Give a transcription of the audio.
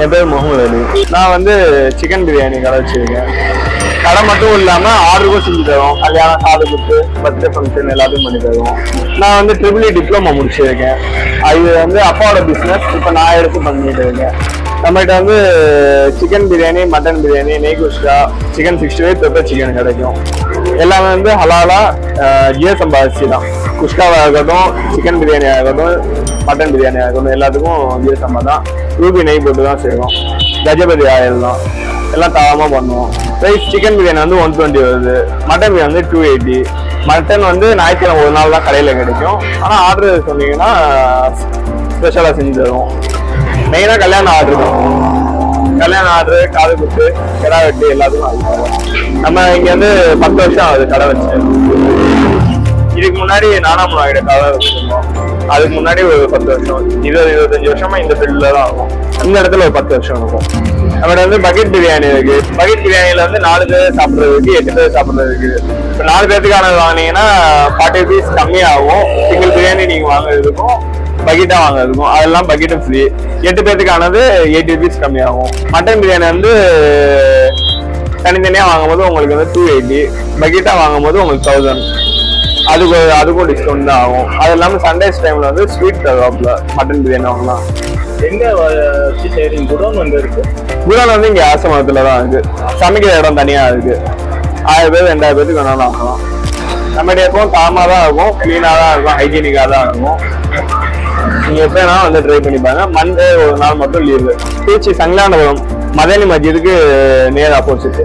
என் பேர் முகமது அலி. நான் வந்து சிக்கன் பிரியாணி கடை வச்சிருக்கேன். கடை மட்டும் இல்லாமல் ஆர்டருக்கும் செஞ்சு தருவோம். கல்யாணம், காது குத்து, பர்த்டே ஃபங்க்ஷன் எல்லாத்தையும் பண்ணி தருவோம். நான் வந்து EEE டிப்ளமோ முடிச்சிருக்கேன். அது வந்து அப்பாவோட பிஸ்னஸ். இப்போ நான் எடுத்து பண்ணிட்டு இருக்கேன். நம்மகிட்ட வந்து சிக்கன் பிரியாணி, மட்டன் பிரியாணி, நெய் குஷ்கா, சிக்கன் 65, பெப்பர் சிக்கன் கிடைக்கும். எல்லாமே வந்து ஹலாலா ஜிஎஸ்எம் அரிசி தான். குஷ்காவாக இருக்கட்டும், சிக்கன் பிரியாணி ஆகட்டும், மட்டன் பிரியாணி ஆகட்டும், எல்லாத்துக்கும் ஜிஎஸ்எம் தான். ரூபி நெய் போட்டு தான் செய்வோம். கஜபதி ஆயில் தான். எல்லாம் தரமாக பண்ணுவோம். ரைஸ் சிக்கன் பிரியாணி வந்து 120 வருது. மட்டன் பிரியாணி வந்து 280. மட்டன் வந்து ஞாயிற்றுக்கிழமை ஒரு நாள் தான் கடையில் கிடைக்கும். ஆனால் ஆர்டர் சொன்னீங்கன்னா ஸ்பெஷலாக செஞ்சு தருவோம். மெயினாக கல்யாணம் ஆர்டர் தான். கல்யாண ஆர்டரு, காது குத்து, கிடா வெட்டு எல்லாத்துக்கும் அது தருவோம். நம்ம இங்கே வந்து 10 வருஷம் ஆகுது கடை வச்சு. இதுக்கு முன்னாடி நானாம் நாயுடு கடை வச்சுருந்தோம். அதுக்கு முன்னாடி ஒரு 10 வருஷம், 20-25 வருஷமா இந்த ஃபீல்டில் தான் இருக்கும். இந்த இடத்துல ஒரு 10 வருஷம் இருக்கும். நம்மகிட்ட வந்து பக்கெட் பிரியாணி இருக்கு. பக்கெட் பிரியாணியில வந்து 4 பேர் சாப்பிட்றது இருக்கு, 8 பேர் சாப்பிட்றது இருக்கு. இப்போ 4 பேர்த்துக்கானது வாங்கினீங்கன்னா 40 பீஸ் கம்மியாகும். சிங்கிள் பிரியாணி நீங்க வாங்குறதுக்கும் பக்கெட்டா வாங்குறதுக்கும் அதெல்லாம் பக்கெட்டும் ஃப்ரீ. 8 பேர்த்துக்கானது 80 பீஸ் கம்மியாகும். மட்டன் பிரியாணி வந்து தனித்தனியாக வாங்கும்போது உங்களுக்கு வந்து 280, பக்கெட்டா வாங்கும்போது உங்களுக்கு 1000. அதுக்கும் டிஸ்கவுண்ட் தான் ஆகும். அது இல்லாமல் சண்டேஸ் டைம்ல வந்து ஸ்வீட் தருவாப்புல மட்டன் பிரியாணி வாங்கலாம். எங்க சரிங்க குடோன் வந்து இருக்கு? குடோன் வந்து இங்கே ஆசமரத்தில் தான் இருக்கு. சமைக்கிற இடம் தனியாக இருக்கு. 1000 பேர் 2000 பேருக்கு வேணாலும் ஆகலாம். நம்மகிட்ட எப்பவும் தாமாக தான் இருக்கும், க்ளீனாக தான் இருக்கும், ஹைஜீனிக்காக தான் இருக்கும். நீங்கள் எப்போ வேணாலும் வந்து ட்ரை பண்ணிப்பாங்க. மண்டே ஒரு நாள் மட்டும் லீவு. திருச்சி சங்கலாண்டபுரம் மதனி மஸ்ஜிதுக்கு நேர் ஆப்போசிட்.